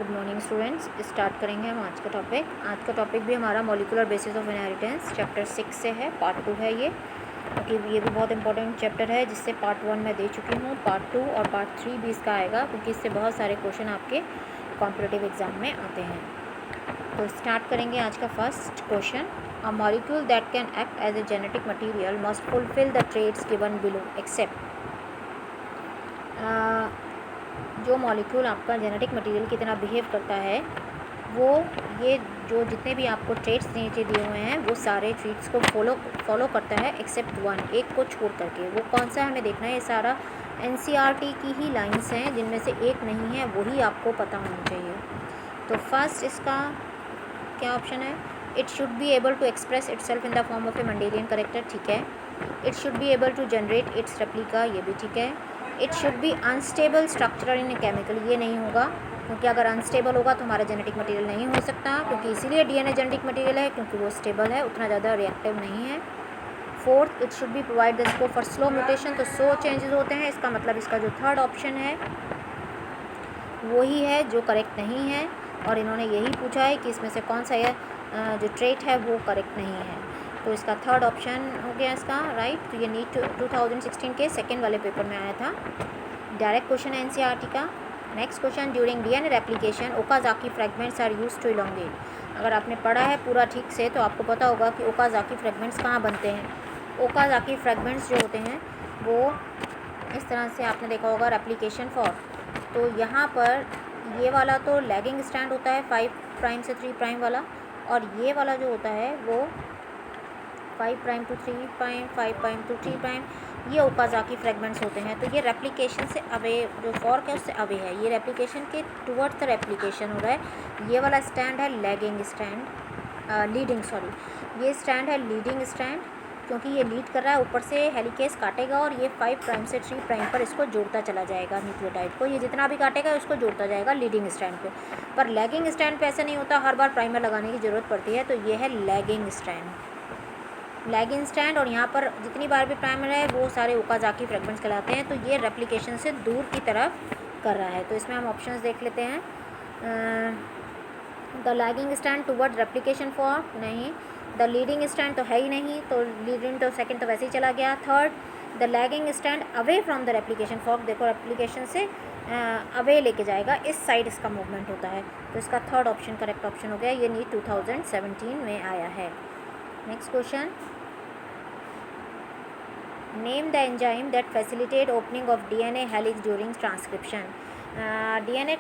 Good morning students. Start करेंगे हम आज का टॉपिक भी हमारा molecular basis of inheritance chapter 6 से है। पार्ट 2 है ये, क्योंकि ये भी बहुत इंपॉर्टेंट चैप्टर है, जिससे पार्ट 1 मैं दे चुकी हूँ। पार्ट 2 और पार्ट 3 भी इसका आएगा, क्योंकि इससे बहुत सारे क्वेश्चन आपके कॉम्पिटिटिव एग्जाम में आते हैं। तो स्टार्ट करेंगे आज का first question. A molecule that can act as a genetic material must fulfil the traits given below except. जो मॉलिक्यूल आपका जेनेटिक मटेरियल की तरह बिहेव करता है, वो ये जो जितने भी आपको ट्रेट्स नीचे दिए हुए हैं वो सारे ट्रेट्स को फॉलो करता है एक्सेप्ट वन, एक को छोड़ करके। वो कौन सा हमें देखना है। ये सारा एनसीईआरटी की ही लाइंस हैं, जिनमें से एक नहीं है, वही आपको पता होना चाहिए। तो फर्स्ट इसका क्या ऑप्शन है। It should be able to express itself in the form of a Mendelian character, ठीक है। It should be able to generate its replica, ये भी ठीक है। It should be unstable structure in a chemical, ये नहीं होगा, क्योंकि अगर अनस्टेबल होगा तो हमारा जेनेटिक मटेरियल नहीं हो सकता, क्योंकि इसीलिए डीएनए जेनेटिक मटेरियल है, क्योंकि वो स्टेबल है, उतना ज़्यादा रिएक्टिव नहीं है। Fourth, it should B provide the scope for slow mutation, तो 100 चेंजेस होते हैं। इसका मतलब इसका जो थर्ड ऑप्शन है वही है जो करेक्ट नहीं है, और इन्होंने यही पूछा है कि इसमें से कौन सा है जो ट्रेट है वो करेक्ट नहीं है। तो इसका थर्ड ऑप्शन हो गया इसका राइट। तो ये नीट 2016 के सेकेंड वाले पेपर में आया था, डायरेक्ट क्वेश्चन है एनसीईआरटी का। Next question, during DNA replication Okazaki fragments are used to elongate. अगर आपने पढ़ा है पूरा ठीक से तो आपको पता होगा कि ओकाज़ाकी फ्रेगमेंट्स कहाँ बनते हैं। ओकाज़ाकी फ्रेगमेंट्स जो होते हैं वो इस तरह से आपने देखा होगा रेप्लिकेशन फॉर। तो यहाँ पर ये वाला तो लैगिंग स्टैंड होता है 5 प्राइम से 3 प्राइम वाला, और ये वाला जो होता है वो 5 prime to 3 prime, 5 prime to 3 prime, ये ओकाज़ाकी फ्रेगमेंट्स होते हैं। तो ये रेप्लिकेशन से अवे, जो फॉर्क है उससे अवे है, ये रेप्लिकेशन के टुवर्ड्स द रेप्लिकेशन हो रहा है। ये वाला स्टैंड है लैगिंग स्टैंड, ये स्टैंड है लीडिंग स्टैंड, क्योंकि ये लीड कर रहा है, ऊपर से हेलिकेस काटेगा और ये 5 प्राइम से 3 प्राइम पर इसको जोड़ता चला जाएगा न्यूक्लियोटाइड को। ये जितना भी काटेगा उसको जोड़ता जाएगा लीडिंग स्टैंड पे। पर लैगिंग स्टैंड पे ऐसा नहीं होता, हर बार प्राइमर लगाने की ज़रूरत पड़ती है। तो ये है लैगिंग स्टैंड, और यहाँ पर जितनी बार भी प्राइमर है वो सारे ओकाज़ाकी फ्रेगमेंट्स कहलाते हैं। तो ये रेप्लिकेशन से दूर की तरफ कर रहा है। तो इसमें हम ऑप्शंस देख लेते हैं। The lagging stand toward replication for, नहीं। द लीडिंग स्टैंड तो है ही नहीं, तो लीडिंग तो सेकंड तो वैसे ही चला गया। Third, the lagging stand away from the replication fork, देखो रेप्लिकेशन से अवे लेके जाएगा, इस साइड इसका मूवमेंट होता है। तो इसका थर्ड ऑप्शन करेक्ट ऑप्शन हो गया। ये नीट 2017 में आया है। Next question, name the enzyme that facilitate opening of DNA helix during transcription. DNA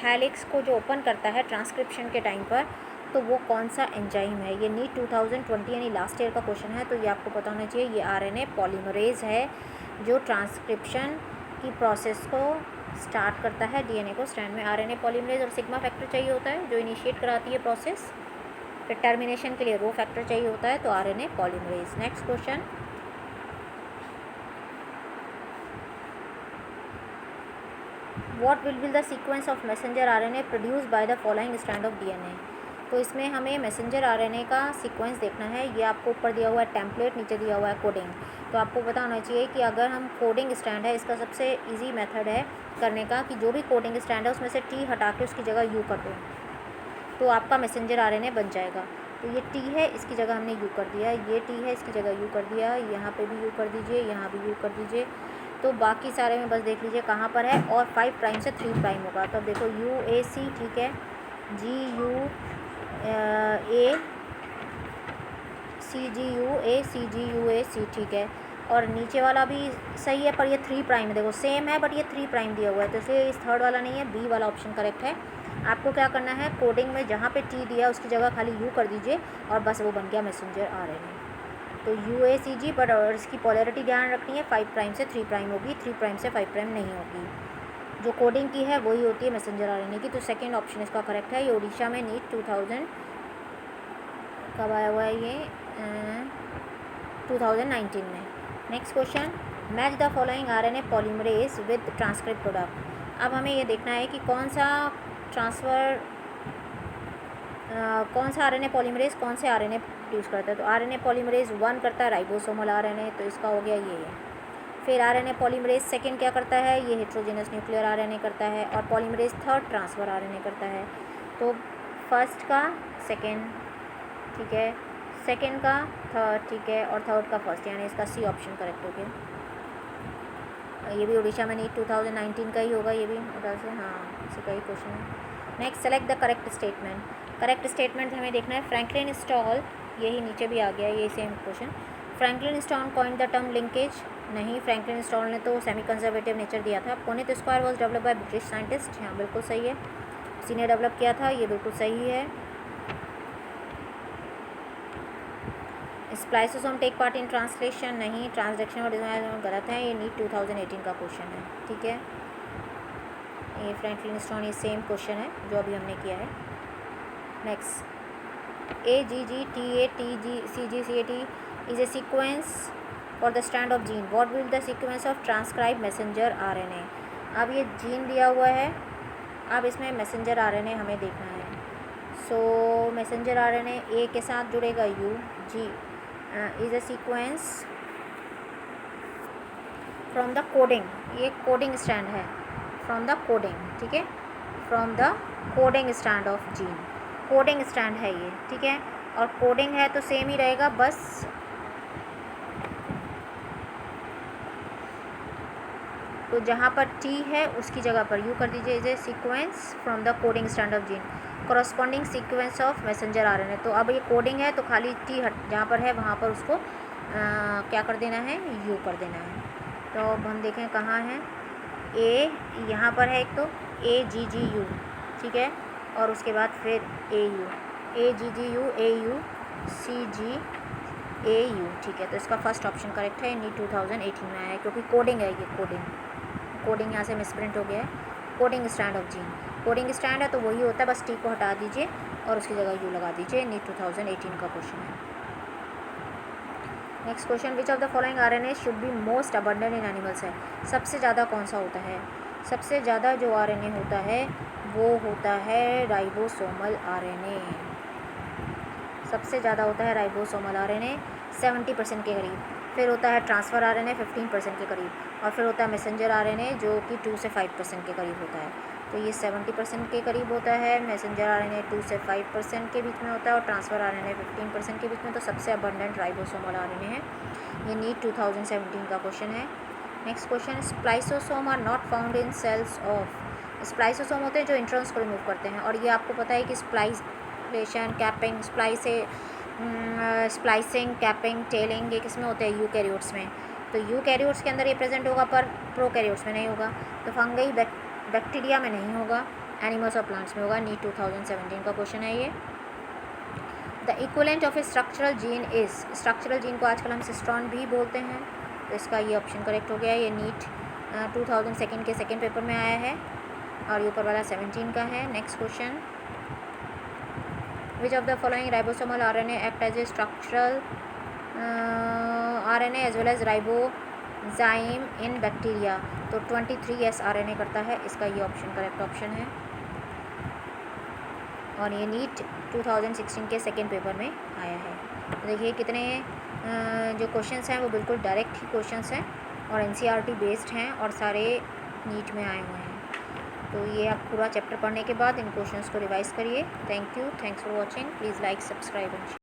helix को जो ओपन करता है ट्रांसक्रिप्शन के टाइम पर, तो वो कौन सा एंजाइम है। ये नीट 2020 यानी लास्ट ईयर का क्वेश्चन है, तो ये आपको पता होना चाहिए। ये आरएनए पॉलीमरेज है, जो ट्रांसक्रिप्शन की प्रोसेस को स्टार्ट करता है डीएनए को स्ट्रैंड में। आरएनए पॉलीमरेज और सिग्मा फैक्टर चाहिए होता है जो इनिशिएट कराती है प्रोसेस, फिर टर्मिनेशन के लिए रो फैक्टर चाहिए होता है, तो RNA polymerase. Next question, what will be the sequence of messenger RNA produce by the following strand of DNA. तो इसमें हमें मैसेंजर आरएनए का सीक्वेंस देखना है। ये आपको ऊपर दिया हुआ है टेम्पलेट, नीचे दिया हुआ है कोडिंग। तो आपको पता होना चाहिए कि अगर हम कोडिंग स्टैंड है, इसका सबसे इजी मेथड है करने का कि जो भी कोडिंग स्टैंड है उसमें से टी हटा के उसकी जगह यू कर दो, तो आपका मैसेंजर आरएनए बन जाएगा। तो ये टी है, इसकी जगह हमने यू कर दिया, ये टी है, इसकी जगह यू कर दिया, यहाँ पे भी यू कर दीजिए, यहाँ भी यू कर दीजिए। तो बाकी सारे में बस देख लीजिए कहाँ पर है, और 5 प्राइम से 3 प्राइम होगा। तो अब देखो यू ए सी, ठीक है, G U A C, G U A C, G U A C, ठीक है। और नीचे वाला भी सही है, पर ये 3 प्राइम है, देखो सेम है बट ये 3 प्राइम दिया हुआ है, तो इसलिए इस थर्ड वाला नहीं है, बी वाला ऑप्शन करेक्ट है। आपको क्या करना है, कोडिंग में जहाँ पे टी दिया उसकी जगह खाली यू कर दीजिए, और बस वो बन गया मैसेंजर आरएनए। तो U A C G, but और इसकी पॉलरिटी ध्यान रखनी है, 5 प्राइम से 3 प्राइम होगी, 3 प्राइम से 5 प्राइम नहीं होगी। जो कोडिंग की है वही होती है मैसेंजर आरएनए की। तो सेकंड ऑप्शन इसका करेक्ट है। ये उड़ीसा में नीट 2000 कब आया हुआ है, ये 2019 में। Next question, match the following RNA polymerase with transcript product. अब हमें ये देखना है कि कौन सा आरएनए पॉलीमरेज कौन से आरएनए प्रोड्यूस करता है। तो आरएनए पॉलीमरेज 1 करता है राइबोसोमल आरएनए, तो इसका हो गया ये फिर आरएनए पॉलीमरेज सेकेंड क्या करता है, ये हेट्रोजेनस न्यूक्लियर आरएनए करता है, और पॉलीमरेज थर्ड ट्रांसफ़र आरएनए करता है। तो फर्स्ट का सेकेंड, ठीक है, सेकेंड का थर्ड, ठीक है, और थर्ड का फर्स्ट, यानी इसका सी ऑप्शन करेक्ट हो गया। ये भी उड़ीसा में नीट 2019 का ही होगा, ये भी उधर से, हाँ इसी का ही क्वेश्चन है। Next, select the correct statement. Correct statement हमें देखना है फ्रैंकलिन स्टॉल, यही नीचे भी आ गया ये same question. Franklin stall coined the term linkage, नहीं, फ्रैंकलिन स्टॉल ने तो सेमी कंजर्वेटिव नेचर दिया था। Puneet square was develop by British scientist, हाँ बिल्कुल सही है, उसी ने डेवलप किया था, ये बिल्कुल सही है। Spliceosome take part in translation, नहीं, ट्रांसलेशन और डिजाइन गलत है, ये नीट 2018 का क्वेश्चन है, ठीक है। ये फ्रैंकलिन स्टोन, ये सेम क्वेश्चन है जो अभी हमने किया है। Next, AGGTA-TGCGCAT is a sequence for the strand of gene, what will the sequence of transcribe messenger RNA। अब ये जीन दिया हुआ है, अब इसमें मैसेंजर RNA हमें देखना है। सो मैसेंजर RNA ए के साथ जुड़ेगा UG is a sequence from the coding, ये कोडिंग स्ट्रैंड है, फ्रॉम द कोडिंग, ठीक है, from the coding strand of gene, coding strand है ये, ठीक है, और कोडिंग है तो सेम ही रहेगा, बस तो जहाँ पर T है उसकी जगह पर U कर दीजिए, is a sequence from the coding strand of gene corresponding sequence of messenger RNA। तो अब ये कोडिंग है तो खाली T हट जहाँ पर है वहाँ पर उसको क्या कर देना है, U कर देना है। तो अब हम देखें कहाँ है, A यहाँ पर है एक तो AGGU, ठीक है, और उसके बाद फिर AU, AGGU AU CGAU, ठीक है। तो इसका फर्स्ट ऑप्शन करेक्ट है, नीट 2018 में आया है, क्योंकि कोडिंग है ये, कोडिंग यहाँ से मिसप्रिंट हो गया है, coding stand of gene, coding stand है तो वही होता है, बस T को हटा दीजिए और उसकी जगह U लगा दीजिए। नीट 2018 का क्वेश्चन है। Next question, which of the following RNA should be most abundant in animals है, सबसे ज़्यादा कौन सा होता है, सबसे ज़्यादा जो RNA होता है वो होता है राइबोसोमल RNA, सबसे ज़्यादा होता है राइबोसोमल RNA 70% के करीब, फिर होता है ट्रांसफ़र RNA 15% के करीब, और फिर होता है मैसेंजर RNA जो कि 2 से 5% के करीब होता है। तो ये 70% के करीब होता है, मैसेंजर RNA 2 से 5% के बीच में होता है, और ट्रांसफ़र RNA 15% के बीच में। तो सबसे अबंडेंट राइबोसोमल RNA है, ये नीट 2017 का क्वेश्चन है। Next question, spliceosome are not found in cells of, spliceosome होते हैं जो इंट्रॉन्स को रिमूव करते हैं, और ये आपको पता है कि स्प्लाइसेशन, कैपिंग, स्प्लाइसिंग, कैपिंग, टेलिंग, ये किस में होते हैं, यूकैरियोट्स में। तो यूकैरियोट्स के अंदर ये प्रेजेंट होगा पर प्रोकैरियोट्स में नहीं होगा। तो फंगई, बैक्टीरिया में नहीं होगा, एनिमल्स और प्लांट्स में होगा। नीट 2017 का क्वेश्चन है ये। The equivalent of A structural gene is, structural gene को आजकल हम सिस्ट्रॉन भी बोलते हैं, तो इसका ये ऑप्शन करेक्ट हो गया है। ये नीट 2002 के सेकेंड पेपर में आया है, और ये ऊपर वाला 17 का है। Next question, which of the following ribosomal RNA act as a structural RNA as well as ribozyme in bacteria. तो 23S RNA करता है, इसका ये ऑप्शन करेक्ट ऑप्शन है, और ये नीट 2016 के सेकेंड पेपर में आया है। तो देखिए कितने जो क्वेश्चंस हैं वो बिल्कुल डायरेक्ट ही क्वेश्चंस हैं, और NCERT बेस्ड हैं, और सारे नीट में आए हुए हैं। तो ये आप पूरा चैप्टर पढ़ने के बाद इन क्वेश्चंस को रिवाइज़ करिए। Thank you, thanks for watching, please like, subscribe and